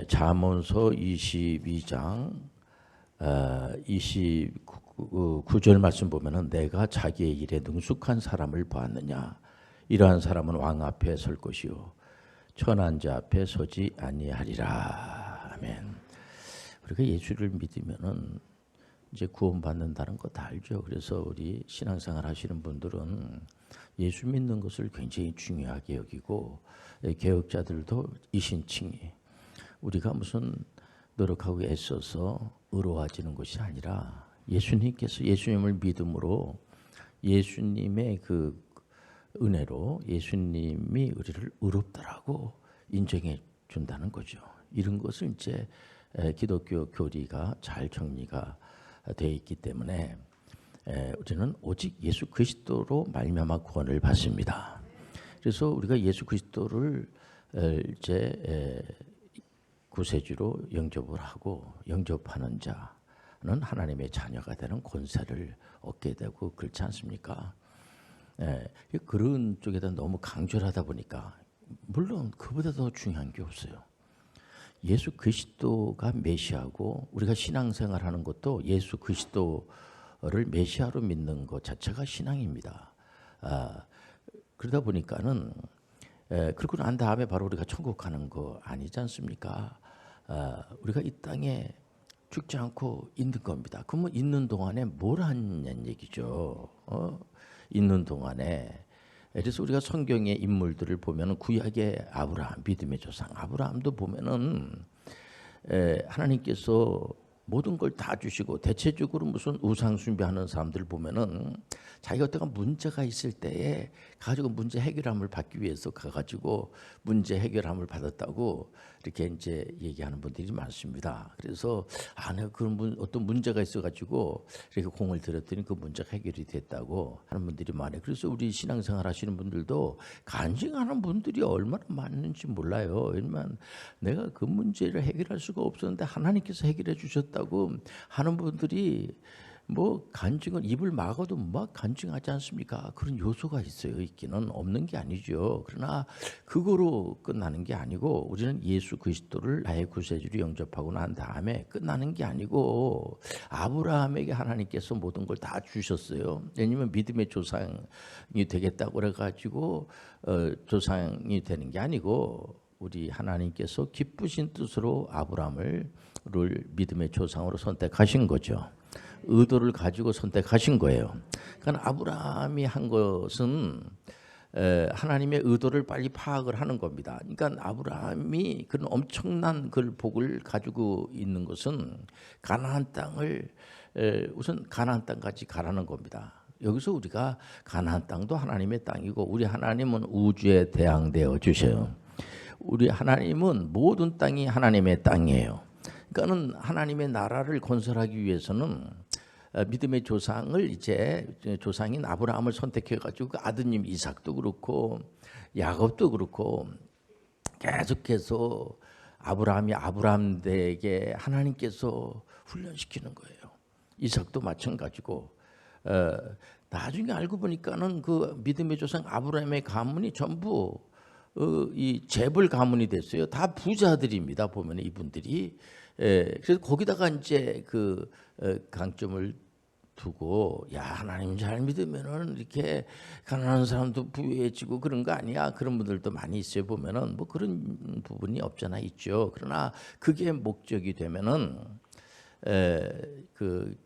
잠언서 22장 29절 말씀 보면은 내가 자기의 일에 능숙한 사람을 보았느냐. 이러한 사람은 왕 앞에 설 것이요 천한 자 앞에 서지 아니하리라. 아멘. 우리가 예수를 믿으면은 이제 구원받는다는 거 다 알죠. 그래서 우리 신앙생활 하시는 분들은 예수 믿는 것을 굉장히 중요하게 여기고, 개혁자들도 이신칭이 우리가 무슨 노력하고 애써서 의로워지는 것이 아니라 예수님께서 예수님을 믿음으로 예수님의 그 은혜로 예수님이 우리를 의롭다라고 인정해 준다는 거죠. 이런 것을 이제 기독교 교리가 잘 정리가 되어 있기 때문에 우리는 오직 예수 그리스도로 말미암아 구원을 받습니다. 그래서 우리가 예수 그리스도를 이제 구세주로 영접을 하고 영접하는 자는 하나님의 자녀가 되는 권세를 얻게 되고 그렇지 않습니까? 그런 쪽에다 너무 강조를 하다 보니까 물론 그보다 더 중요한 게 없어요. 예수 그리스도가 메시아고 우리가 신앙생활하는 것도 예수 그리스도를 메시아로 믿는 것 자체가 신앙입니다. 그러다 보니까는 그러고 난 다음에 바로 우리가 천국 가는 거 아니지 않습니까? 우리가 이 땅에 죽지 않고 있는 겁니다. 그러면 있는 동안에 뭘 하냐는 얘기죠. 있는 동안에. 그래서 우리가 성경의 인물들을 보면은 구약의 아브라함, 믿음의 조상 아브라함도 보면은 하나님께서 모든 걸 다 주시고, 대체적으로 무슨 우상 숭배하는 사람들 보면은 자기가 어떤 문제가 있을 때에 가지고 문제 해결함을 받기 위해서 가가지고 문제 해결함을 받았다고 이렇게 이제 얘기하는 분들이 많습니다. 그래서 내가 그런 어떤 문제가 있어가지고 이렇게 공을 들였더니 그 문제가 해결이 됐다고 하는 분들이 많아요. 그래서 우리 신앙생활 하시는 분들도 간증하는 분들이 얼마나 많은지 몰라요. 왜냐면 내가 그 문제를 해결할 수가 없었는데 하나님께서 해결해 주셨다고 하는 분들이 뭐 간증은 입을 막아도 막 간증하지 않습니까? 그런 요소가 있어요. 있기는 없는 게 아니죠. 그러나 그거로 끝나는 게 아니고 우리는 예수 그리스도를 나의 구세주로 영접하고 난 다음에 끝나는 게 아니고 아브라함에게 하나님께서 모든 걸 다 주셨어요. 왜냐하면 믿음의 조상이 되겠다고 그래가지고 조상이 되는 게 아니고 우리 하나님께서 기쁘신 뜻으로 아브라함을 믿음의 조상으로 선택하신 거죠. 의도를 가지고 선택하신 거예요. 그러니까 아브라함이 한 것은 하나님의 의도를 빨리 파악을 하는 겁니다. 그러니까 아브라함이 그런 엄청난 그 복을 가지고 있는 것은 가나안 땅을 우선 가나안 땅까지 가라는 겁니다. 여기서 우리가 가나안 땅도 하나님의 땅이고 우리 하나님은 우주에 대항되어 주셔요. 우리 하나님은 모든 땅이 하나님의 땅이에요. 그러니까는 하나님의 나라를 건설하기 위해서는 믿음의 조상을 이제 조상인 아브라함을 선택해 가지고 그 아드님 이삭도 그렇고 야곱도 그렇고 계속해서 아브라함이 아브라함에게 하나님께서 훈련시키는 거예요. 이삭도 마찬가지고 나중에 알고 보니까는 그 믿음의 조상 아브라함의 가문이 전부 이 재벌 가문이 됐어요. 다 부자들입니다. 보면 이분들이. 그래서 거기다가 이제 그 강점을 두고 하나님 잘 믿으면은 이렇게 가난한 사람도 부유해지고 그런 거 아니야? 그런 분들도 많이 있어요. 보면은 뭐 그런 부분이 없잖아 있죠. 그러나 그게 목적이 되면은 그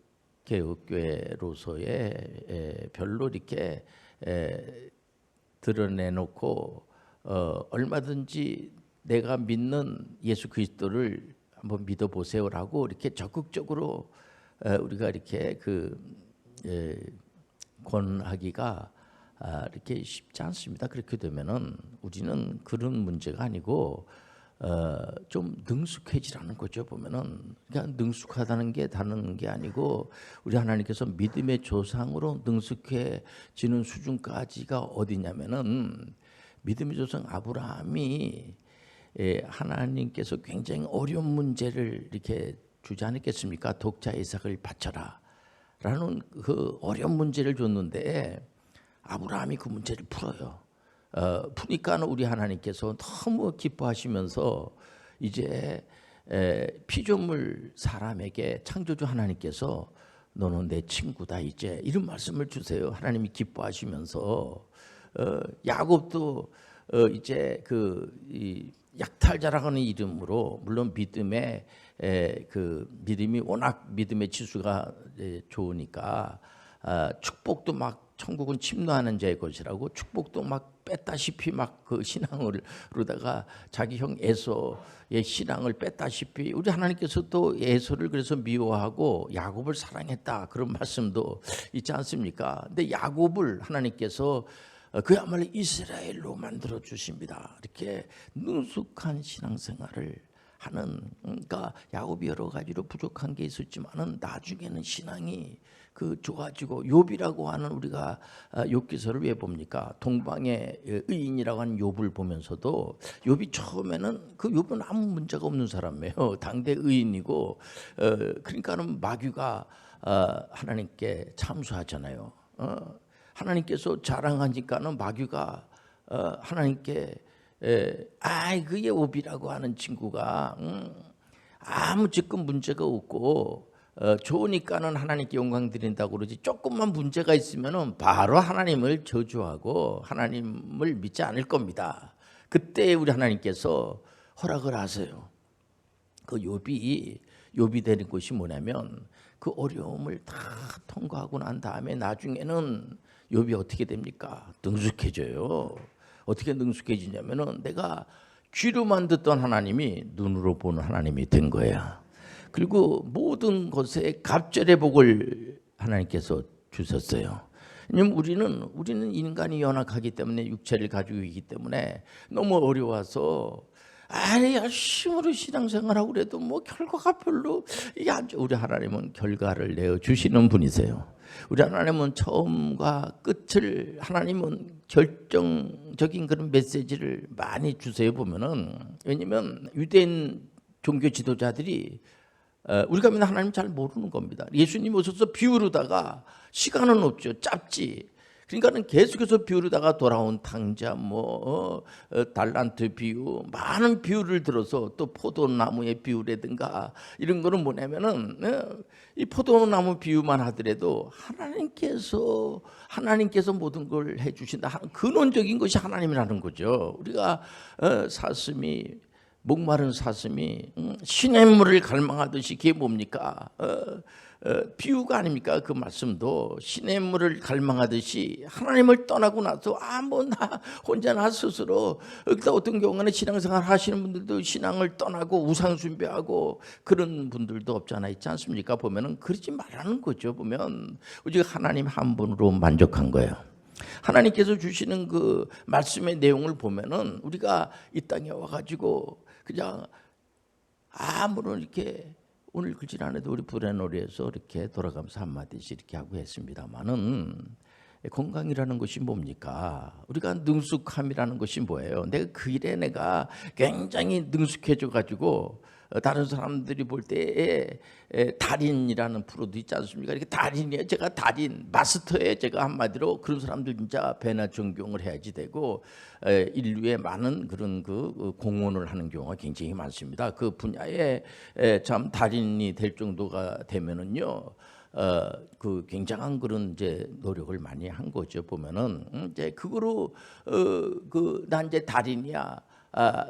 개혁교회로서의 별로 이렇게 드러내놓고 얼마든지 내가 믿는 예수 그리스도를 한번 믿어보세요라고 이렇게 적극적으로 우리가 이렇게 권하기가 이렇게 쉽지 않습니다. 그렇게 되면은 우리는 그런 문제가 아니고 좀 능숙해지라는 거죠. 보면은 그냥 능숙하다는 게 다른 게 아니고 우리 하나님께서 믿음의 조상으로 능숙해지는 수준까지가 어디냐면은 믿음의 조상 아브라함이 하나님께서 굉장히 어려운 문제를 이렇게 주지 않았겠습니까? 독자 이삭을 바쳐라 라는 그 어려운 문제를 줬는데 아브라함이 그 문제를 풀어요. 푸니까 우리 하나님께서 너무 기뻐하시면서 이제 피조물 사람에게 창조주 하나님께서 너는 내 친구다 이제 이런 말씀을 주세요. 하나님이 기뻐하시면서 야곱도 이제 이 약탈자라고 하는 이름으로 물론 그 믿음이 워낙 믿음의 지수가 좋으니까 축복도 막 천국은 침노하는 자의 것이라고 축복도 막 뺐다시피 막 그 신앙으로다가 자기 형 에서의 신앙을 뺐다시피 우리 하나님께서 또 에서를 그래서 미워하고 야곱을 사랑했다 그런 말씀도 있지 않습니까? 근데 야곱을 하나님께서 그야말로 이스라엘로 만들어 주십니다. 이렇게 능숙한 신앙생활을 하는 그러니까 야곱이 여러 가지로 부족한 게 있었지만은 나중에는 신앙이 좋아지고 욥이라고 하는 우리가 욥기서를 왜 봅니까? 동방의 의인이라고 하는 욥을 보면서도 욥이 처음에는 욥은 아무 문제가 없는 사람이에요. 당대 의인이고 그러니까는 마귀가 하나님께 참수하잖아요. 하나님께서 자랑하니까는 마귀가 하나님께 그게 욥이라고 하는 친구가 아무 지금 문제가 없고 좋으니까는 하나님께 영광 드린다고 그러지 조금만 문제가 있으면은 바로 하나님을 저주하고 하나님을 믿지 않을 겁니다. 그때 우리 하나님께서 허락을 하세요. 욥이 되는 것이 뭐냐면 그 어려움을 다 통과하고 난 다음에 나중에는 욥이 어떻게 됩니까? 능숙해져요. 어떻게 능숙해지냐면은 내가 귀로만 듣던 하나님이 눈으로 보는 하나님이 된 거야. 그리고 모든 것에 갑절의 복을 하나님께서 주셨어요. 왜냐면 우리는 인간이 연약하기 때문에 육체를 가지고 있기 때문에 너무 어려워서 열심으로 신앙생활하고 그래도 뭐 결과가 별로 이게 안 좋아. 우리 하나님은 결과를 내어 주시는 분이세요. 우리 하나님은 처음과 끝을 하나님은 결정적인 그런 메시지를 많이 주세요 보면은 왜냐면 유대인 종교 지도자들이 우리가 믿는 하나님 잘 모르는 겁니다. 예수님 오셔서 비유로다가 시간은 없죠. 짧지. 그러니까는 계속해서 비유로다가 돌아온 탕자 달란트 비유 많은 비유를 들어서 또 포도나무의 비유라든가 이런 거는 뭐냐면은 이 포도나무 비유만 하더라도 하나님께서 모든 걸 해주신다. 근원적인 것이 하나님이라는 거죠. 우리가 목마른 사슴이 시냇물을 갈망하듯이 그게 뭡니까? 비유가 아닙니까? 그 말씀도 시냇물을 갈망하듯이 하나님을 떠나고 나서 나 혼자 나 스스로 어떤 경우는 신앙생활 하시는 분들도 신앙을 떠나고 우상 숭배하고 그런 분들도 없잖아 있지 않습니까? 보면은 그러지 말라는 거죠. 보면 오직 하나님 한 분으로 만족한 거예요. 하나님께서 주시는 그 말씀의 내용을 보면은 우리가 이 땅에 와가지고 그냥 아무런 이렇게 오늘 글질 안 해도 우리 브레노리에서 이렇게 돌아가면서 한마디씩 이렇게 하고 했습니다만은 건강이라는 것이 뭡니까? 우리가 능숙함이라는 것이 뭐예요? 내가 그 일에 내가 굉장히 능숙해져 가지고 다른 사람들이 볼 때에 달인이라는 프로도 있지 않습니까? 이렇게 달인이에요. 제가 달인, 마스터예요. 제가 한마디로 그런 사람들 진짜 배나 존경을 해야지 되고 인류에 많은 그런 공헌을 하는 경우가 굉장히 많습니다. 그 분야에 참 달인이 될 정도가 되면은요. 그 굉장한 그런 이제 노력을 많이 한 거죠. 보면은 이제 그거로 난 이제 달인이야.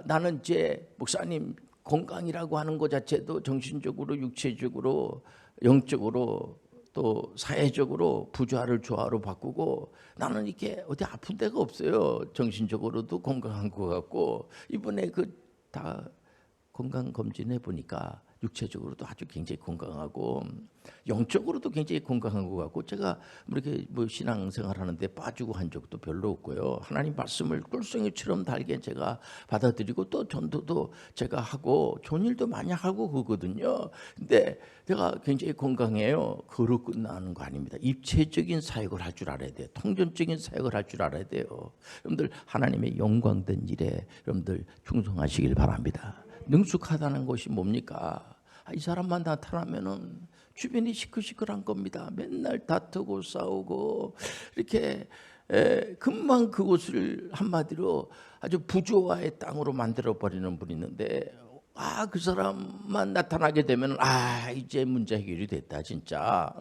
나는 이제 목사님 건강이라고 하는 것 자체도 정신적으로, 육체적으로, 영적으로 또 사회적으로 부좌를 조화로 바꾸고 나는 이렇게 어디 아픈 데가 없어요. 정신적으로도 건강한 것 같고 이번에 다 건강 검진해 보니까 육체적으로도 아주 굉장히 건강하고 영적으로도 굉장히 건강한 것 같고 제가 이렇게 신앙생활하는데 빠지고 한 적도 별로 없고요. 하나님 말씀을 꿀송이처럼 달게 제가 받아들이고 또 전도도 제가 하고 좋은 일도 많이 하고 그거든요. 근데 제가 굉장히 건강해요. 그로 끝나는 거 아닙니다. 입체적인 사역을 할 줄 알아야 돼요. 통전적인 사역을 할 줄 알아야 돼요. 여러분들 하나님의 영광된 일에 여러분들 충성하시길 바랍니다. 능숙하다는 것이 뭡니까? 이 사람만 나타나면은 주변이 시끌시끌한 겁니다. 맨날 다투고 싸우고 이렇게 금방 그곳을 한마디로 아주 부조화의 땅으로 만들어 버리는 분이 있는데 그 사람만 나타나게 되면 이제 문제 해결이 됐다 진짜.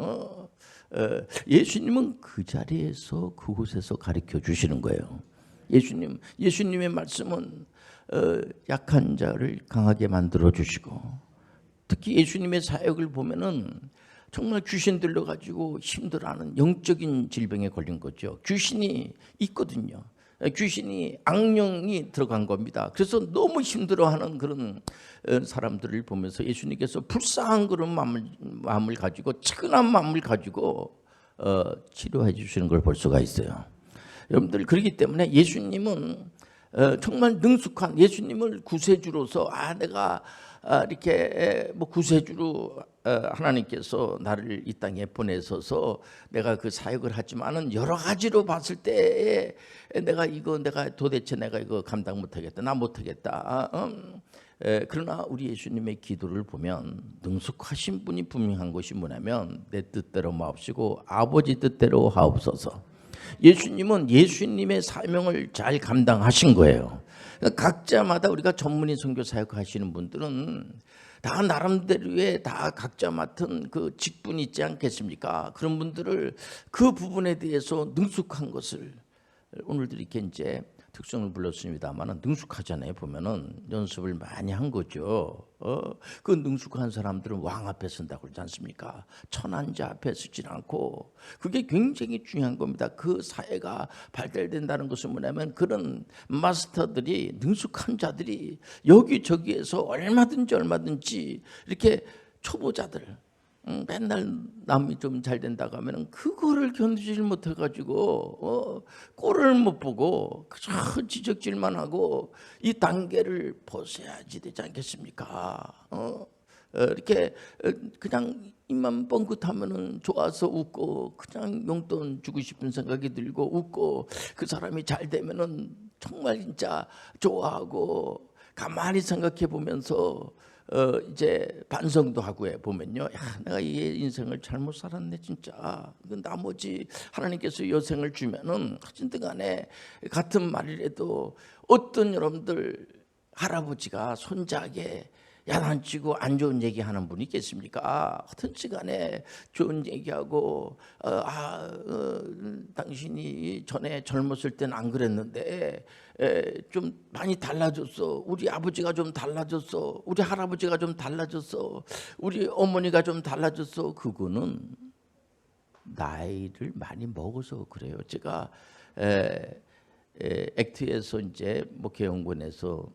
예수님은 그 자리에서 그곳에서 가르쳐 주시는 거예요. 예수님의 말씀은 약한 자를 강하게 만들어 주시고, 특히 예수님의 사역을 보면은 정말 귀신 들려가지고 힘들어하는 영적인 질병에 걸린 거죠. 귀신이 있거든요. 귀신이 악령이 들어간 겁니다. 그래서 너무 힘들어하는 그런 사람들을 보면서 예수님께서 불쌍한 그런 마음을 가지고, 측은한 마음을 가지고 치료해 주시는 걸 볼 수가 있어요. 여러분들, 그렇기 때문에 예수님은 정말 능숙한, 예수님을 구세주로서 내가 이렇게 뭐 구세주로 하나님께서 나를 이 땅에 보내셔서 내가 그 사역을 하지만은 여러 가지로 봤을 때에 내가 도대체 내가 이거 감당 못하겠다, 나 못하겠다. 그러나 우리 예수님의 기도를 보면 능숙하신 분이 분명한 것이 뭐냐면, 내 뜻대로 마옵시고 아버지 뜻대로 하옵소서. 예수님은 예수님의 사명을 잘 감당하신 거예요. 각자마다 우리가 전문의 선교 사역하시는 분들은 다 나름대로의 다 각자 맡은 그 직분이 있지 않겠습니까? 그런 분들을 그 부분에 대해서 능숙한 것을, 오늘도 이렇게 이제 특성을 불렀습니다만 능숙하잖아요. 보면은 연습을 많이 한 거죠. 그 능숙한 사람들은 왕 앞에 선다고 그러지 않습니까? 천한 자 앞에 서지 않고, 그게 굉장히 중요한 겁니다. 그 사회가 발달된다는 것은 뭐냐면, 그런 마스터들이, 능숙한 자들이 여기저기에서 얼마든지 이렇게 초보자들, 맨날 남이 좀 잘 된다고 하면 그거를 견디질 못해가지고 꼴을 못 보고 그저 지적질만 하고 이 단계를 벗어야지 되지 않겠습니까? 이렇게 그냥 입만 뻥긋하면은 좋아서 웃고, 그냥 용돈 주고 싶은 생각이 들고 웃고, 그 사람이 잘 되면은 정말 진짜 좋아하고, 가만히 생각해 보면서 이제 반성도 하고 보면요, 내가 이 인생을 잘못 살았네 진짜. 나머지 하나님께서 여생을 주면은 어쨌든 간에 같은 말이라도 어떤 여러분들 할아버지가 손자에게 야단치고 안 좋은 얘기하는 분이 있겠습니까? 어떤 시간에 좋은 얘기하고 당신이 전에 젊었을 때는 안 그랬는데 좀 많이 달라졌어. 우리 아버지가 좀 달라졌어. 우리 할아버지가 좀 달라졌어. 우리 어머니가 좀 달라졌어. 그거는 나이를 많이 먹어서 그래요. 제가 액트에서 이제 목회연구원에서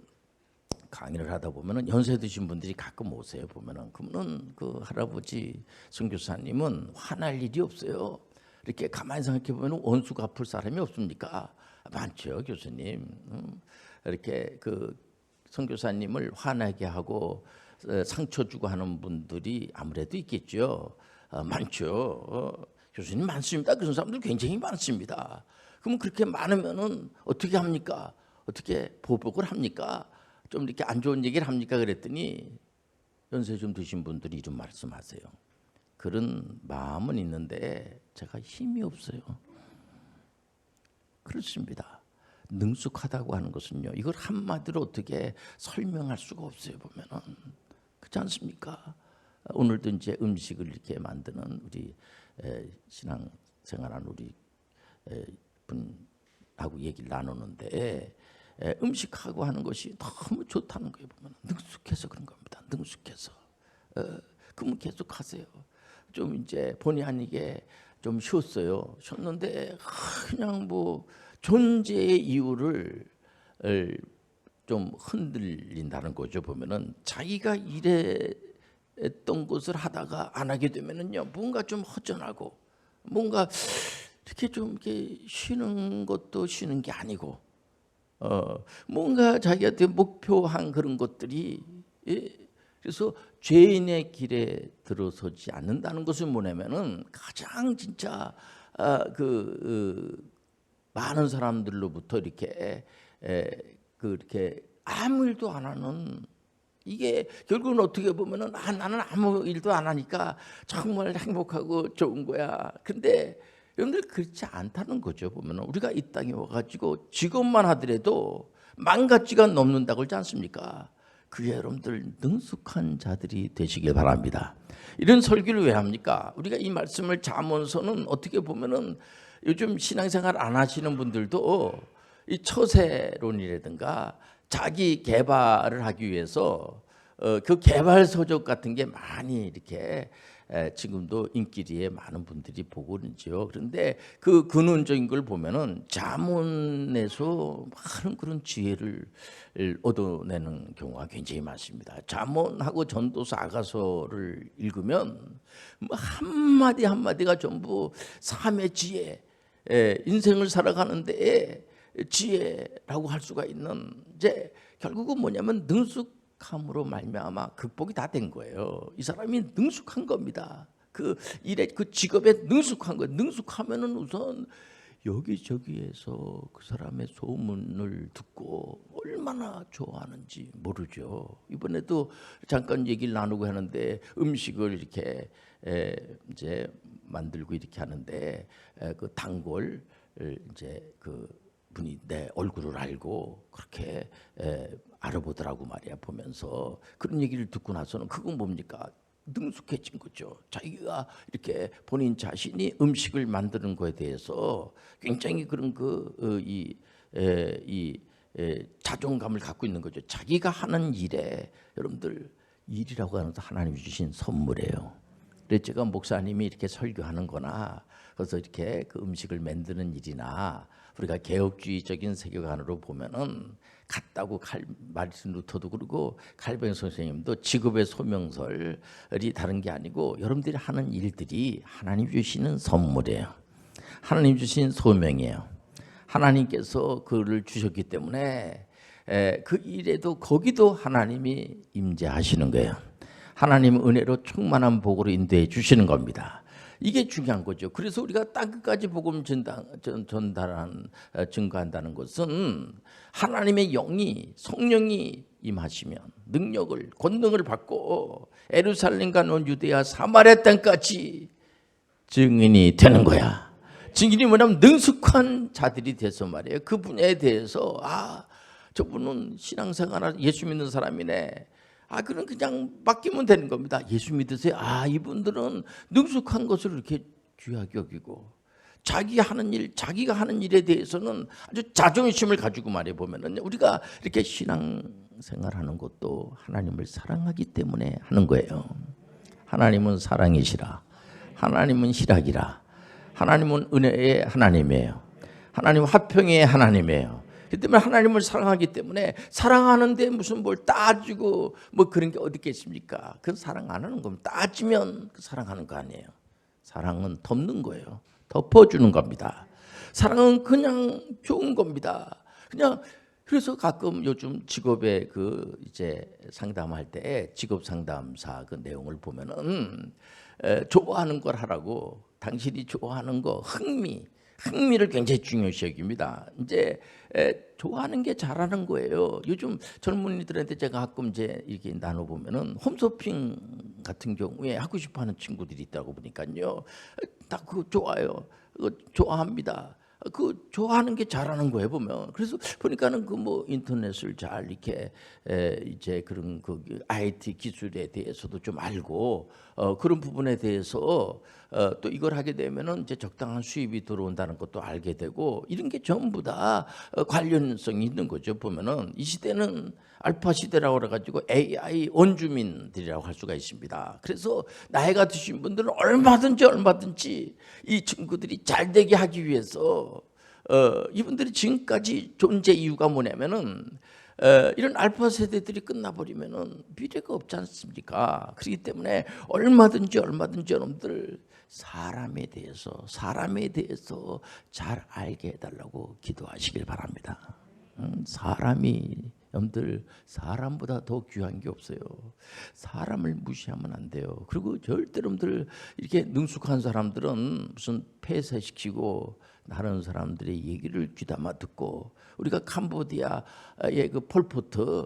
강의를 하다 보면은 연세 드신 분들이 가끔 오세요. 보면은 그러면은 그 할아버지 선교사님은 화날 일이 없어요. 이렇게 가만히 생각해 보면 원수 갚을 사람이 없습니까? 많죠, 교수님. 이렇게 그 선교사님을 화나게 하고 상처 주고 하는 분들이 아무래도 있겠죠. 많죠. 교수님 많습니다. 그런 사람들 굉장히 많습니다. 그럼 그렇게 많으면은 어떻게 합니까? 어떻게 보복을 합니까? 좀 이렇게 안 좋은 얘기를 합니까? 그랬더니 연세 좀 드신 분들이 이런 말씀하세요. 그런 마음은 있는데 제가 힘이 없어요. 그렇습니다. 능숙하다고 하는 것은요, 이걸 한마디로 어떻게 설명할 수가 없어요. 보면은 그렇지 않습니까? 오늘도 이제 음식을 이렇게 만드는 우리 신앙생활하는 우리 분하고 얘기를 나누는데, 음식하고 하는 것이 너무 좋다는 거예요. 보면 능숙해서 그런 겁니다. 능숙해서. 그러면 계속 하세요. 좀 이제 본의 아니게 좀 쉬었어요. 쉬었는데 그냥 뭐 존재의 이유를 좀 흔들린다는 거죠. 보면은 자기가 일했던 것을 하다가 안 하게 되면은요, 뭔가 좀 허전하고, 뭔가 이렇게 좀 이렇게 쉬는 것도 쉬는 게 아니고, 뭔가 자기한테 목표한 그런 것들이, 그래서 죄인의 길에 들어서지 않는다는 것은 뭐냐면은 가장 진짜 많은 사람들로부터 이렇게 그렇게 아무 일도 안 하는, 이게 결국은 어떻게 보면은 나는 아무 일도 안 하니까 정말 행복하고 좋은 거야. 근데 여러분들 그렇지 않다는 거죠. 보면은 우리가 이 땅에 와가지고 직업만 하더라도 10,000가지가 넘는다고 그러지 않습니까? 그게 여러분들 능숙한 자들이 되시길 바랍니다. 이런 설교를 왜 합니까? 우리가 이 말씀을 잠언서는 어떻게 보면은 요즘 신앙생활 안 하시는 분들도 이 처세론이라든가 자기 개발을 하기 위해서 그 개발 서적 같은 게 많이 이렇게 지금도 인기리에 많은 분들이 보고 있죠. 그런데 그 근원적인 걸 보면은 잠언에서 많은 그런 지혜를 얻어내는 경우가 굉장히 많습니다. 잠언하고 전도서 아가서를 읽으면 뭐 한마디 한마디가 전부 삶의 지혜, 인생을 살아가는 데에 지혜라고 할 수가 있는, 이제 결국은 뭐냐면 능숙함으로 말미암아 극복이 다 된 거예요. 이 사람이 능숙한 겁니다. 그 일에, 그 직업에 능숙한 거예요. 능숙하면은 우선 여기저기에서 그 사람의 소문을 듣고 얼마나 좋아하는지 모르죠. 이번에도 잠깐 얘기를 나누고 하는데 음식을 이렇게 이제 만들고 이렇게 하는데 그 단골 이제 그 분이 내 얼굴을 알고 그렇게 알아보더라고 말이야. 보면서 그런 얘기를 듣고 나서는 그건 뭡니까? 능숙해진 거죠. 자기가 이렇게 본인 자신이 음식을 만드는 거에 대해서 굉장히 그런 자존감을 갖고 있는 거죠. 자기가 하는 일에, 여러분들 일이라고 하는 것도 하나님이 주신 선물이에요. 그래서 제가 목사님이 이렇게 설교하는 거나 그래서 이렇게 그 음식을 만드는 일이나 우리가 개혁주의적인 세계관으로 보면은 같다고 마르틴 루터도 그러고 칼뱅 선생님도 직업의 소명설이 다른 게 아니고 여러분들이 하는 일들이 하나님 주시는 선물이에요. 하나님 주신 소명이에요. 하나님께서 그를 주셨기 때문에 그 일에도 거기도 하나님이 임재하시는 거예요. 하나님 은혜로 충만한 복으로 인도해 주시는 겁니다. 이게 중요한 거죠. 그래서 우리가 땅끝까지 복음 증거한다는 것은 하나님의 영이, 성령이 임하시면 능력을, 권능을 받고 예루살렘과 온 유대야 사마리아 땅까지 증인이 되는 거야. 증인이 뭐냐면 능숙한 자들이 돼서 말이에요. 그 분야에 대해서 저분은 신앙생활 예수 믿는 사람이네. 그럼 그냥 맡기면 되는 겁니다. 예수 믿으세요. 이분들은 능숙한 것을 이렇게 귀하게 여기고 자기가 하는 일에 대해서는 아주 자존심을 가지고 말해 보면은 우리가 이렇게 신앙생활하는 것도 하나님을 사랑하기 때문에 하는 거예요. 하나님은 사랑이시라. 하나님은 희락이라. 하나님은 은혜의 하나님이에요. 하나님은 화평의 하나님이에요. 그 때문에 하나님을 사랑하기 때문에 사랑하는데 무슨 뭘 따지고 뭐 그런 게 어디 있겠습니까? 그건 사랑 안 하는 겁니다. 따지면 그 사랑하는 거 아니에요. 사랑은 덮는 거예요. 덮어주는 겁니다. 사랑은 그냥 좋은 겁니다. 그냥 그래서 가끔 요즘 직업에 이제 상담할 때 직업 상담사 그 내용을 보면은 좋아하는 걸 하라고, 당신이 좋아하는 거 흥미를 굉장히 중요시 여깁니다. 이제 좋아하는 게 잘하는 거예요. 요즘 젊은이들한테 제가 가끔 이제 이렇게 나눠보면은 홈쇼핑 같은 경우에 하고 싶어하는 친구들이 있다고 보니까요, 다 그거 좋아요. 그거 좋아합니다. 그 좋아하는 게 잘하는 거예요 보면. 그래서 보니까는 그 뭐 인터넷을 잘 이렇게 이제 그런 그 IT 기술에 대해서도 좀 알고 그런 부분에 대해서 또 이걸 하게 되면은 이제 적당한 수입이 들어온다는 것도 알게 되고, 이런 게 전부 다 관련성이 있는 거죠. 보면은 이 시대는 알파 시대라고 그래가지고 AI 원주민들이라고 할 수가 있습니다. 그래서 나이가 드신 분들은 얼마든지 이 친구들이 잘 되게 하기 위해서 이분들이 지금까지 존재 이유가 뭐냐면은 이런 알파 세대들이 끝나버리면은 미래가 없지 않습니까? 그렇기 때문에 얼마든지 여러분들 사람에 대해서 잘 알게 해달라고 기도하시길 바랍니다. 여러분들 사람보다 더 귀한 게 없어요. 사람을 무시하면 안 돼요. 그리고 절대 여러분들 이렇게 능숙한 사람들은 무슨 폐쇄시키고 다른 사람들의 얘기를 귀담아 듣고, 우리가 캄보디아의 그 폴포트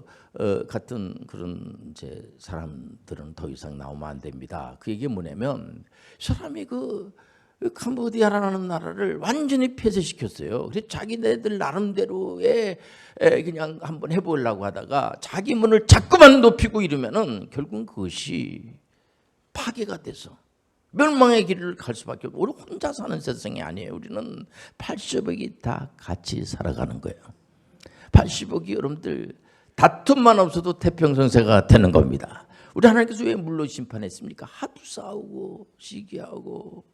같은 그런 이제 사람들은 더 이상 나오면 안 됩니다. 그 얘기 뭐냐면 사람이 캄보디아라는 나라를 완전히 폐쇄시켰어요. 그래서 자기네들 나름대로의 그냥 한번 해보려고 하다가 자기 문을 자꾸만 높이고 이러면은 결국은 그것이 파괴가 돼서 멸망의 길을 갈 수밖에 없고, 우리 혼자 사는 세상이 아니에요. 우리는 80억이 다 같이 살아가는 거예요. 80억이 여러분들 다툼만 없어도 태평성세가 되는 겁니다. 우리 하나님께서 왜 물로 심판했습니까? 하도 싸우고 시기하고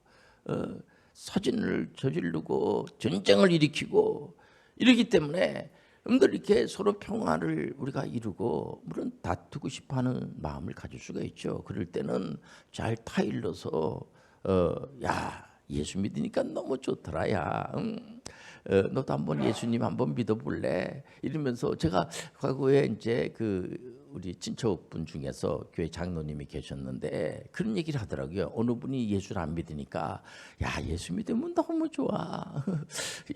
사진을 저지르고 전쟁을 일으키고 이러기 때문에 여러분들 이렇게 서로 평화를 우리가 이루고, 물론 다투고 싶어하는 마음을 가질 수가 있죠. 그럴 때는 잘 타일러서 야, 예수 믿으니까 너무 좋더라. 야, 너도 한번 예수님 한번 믿어볼래? 이러면서, 제가 과거에 이제 우리 친척분 중에서 교회 장로님이 계셨는데 그런 얘기를 하더라고요. 어느 분이 예수를 안 믿으니까, 야, 예수 믿으면 너무 좋아.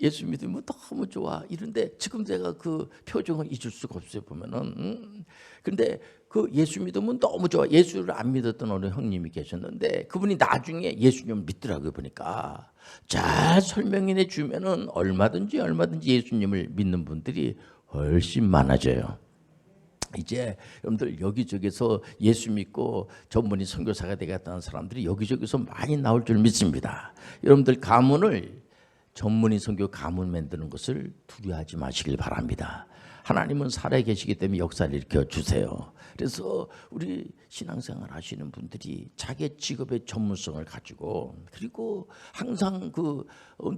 예수 믿으면 너무 좋아. 이런데 지금 제가 그 표정을 잊을 수가 없어요. 보면은. 근데 그 예수 믿으면 너무 좋아. 예수를 안 믿었던 어느 형님이 계셨는데 그분이 나중에 예수님을 믿더라고요. 보니까 잘 설명해 주면은 얼마든지 예수님을 믿는 분들이 훨씬 많아져요. 이제 여러분들 여기저기서 예수 믿고 전문의 선교사가 되겠다는 사람들이 여기저기서 많이 나올 줄 믿습니다. 여러분들 가문을, 전문의 선교 가문 만드는 것을 두려워하지 마시길 바랍니다. 하나님은 살아계시기 때문에 역사를 일으켜 주세요. 그래서 우리 신앙생활 하시는 분들이 자기 직업의 전문성을 가지고, 그리고 항상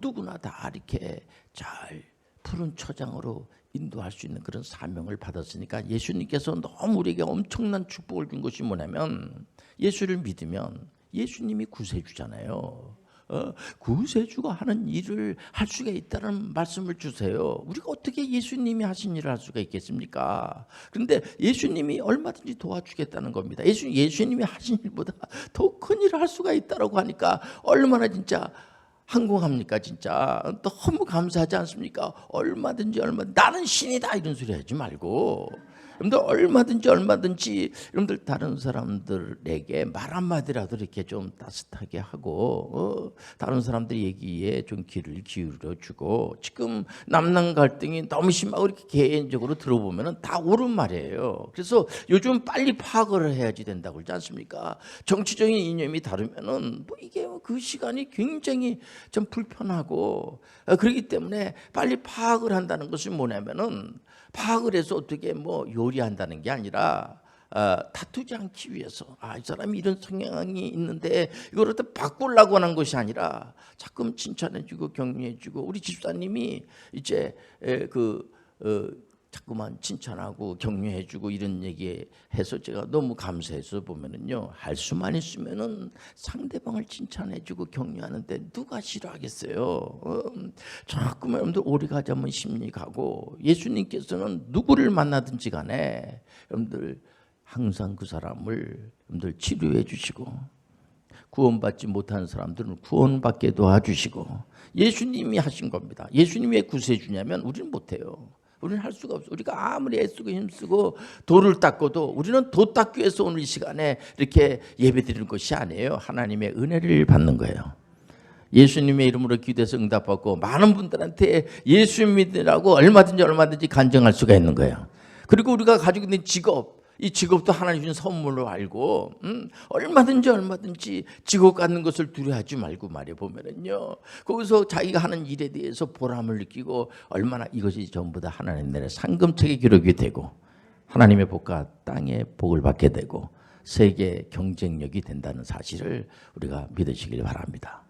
누구나 다 이렇게 잘 푸른 초장으로 인도할 수 있는 그런 사명을 받았으니까, 예수님께서 너무 우리에게 엄청난 축복을 준 것이 뭐냐면, 예수를 믿으면 예수님이 구세주잖아요. 구세주가 하는 일을 할 수가 있다는 말씀을 주세요. 우리가 어떻게 예수님이 하신 일을 할 수가 있겠습니까? 그런데 예수님이 얼마든지 도와주겠다는 겁니다. 예수님이 하신 일보다 더 큰 일을 할 수가 있다고 하니까 얼마나 진짜 항공합니까? 진짜 너무 감사하지 않습니까? 얼마든지 나는 신이다 이런 소리 하지 말고, 여러분들 얼마든지 여러분들 다른 사람들에게 말 한마디라도 이렇게 좀 따뜻하게 하고, 다른 사람들 얘기에 좀 귀를 기울여 주고, 지금 남남 갈등이 너무 심하고 이렇게 개인적으로 들어보면 다 옳은 말이에요. 그래서 요즘 빨리 파악을 해야지 된다고 그러지 않습니까? 정치적인 이념이 다르면은 이게 그 시간이 굉장히 좀 불편하고, 그렇기 때문에 빨리 파악을 한다는 것이 뭐냐면은, 파악을 해서 어떻게 요리한다는 게 아니라 다투지 않기 위해서, 이 사람이 이런 성향이 있는데 이걸 어떻게 바꾸려고 하는 것이 아니라 자꾸 칭찬해주고 격려해주고, 우리 집사님이 이제 자꾸만 칭찬하고 격려해주고 이런 얘기해서 제가 너무 감사해서 보면은요, 할 수만 있으면은 상대방을 칭찬해주고 격려하는데 누가 싫어하겠어요? 자꾸만 여러분들 오래 가자면 심리 가고, 예수님께서는 누구를 만나든지 간에 여러분들 항상 그 사람을 여러분들 치료해 주시고, 구원받지 못하는 사람들은 구원받게 도와주시고, 예수님이 하신 겁니다. 예수님이 왜 구세주냐면 우리는 못해요. 우리는 할 수가 없어. 우리가 아무리 애쓰고 힘쓰고 돌을 닦아도 우리는 도 닦기 위해서 오늘 이 시간에 이렇게 예배드리는 것이 아니에요. 하나님의 은혜를 받는 거예요. 예수님의 이름으로 기도해서 응답받고, 많은 분들한테 예수 믿으라고 얼마든지 간증할 수가 있는 거예요. 그리고 우리가 가지고 있는 직업, 이 직업도 하나님 주신 선물로 알고, 얼마든지 직업 갖는 것을 두려워하지 말고 말이에요. 보면은요, 거기서 자기가 하는 일에 대해서 보람을 느끼고, 얼마나 이것이 전부 다 하나님 나라의 상금책에 기록이 되고, 하나님의 복과 땅의 복을 받게 되고, 세계 경쟁력이 된다는 사실을 우리가 믿으시길 바랍니다.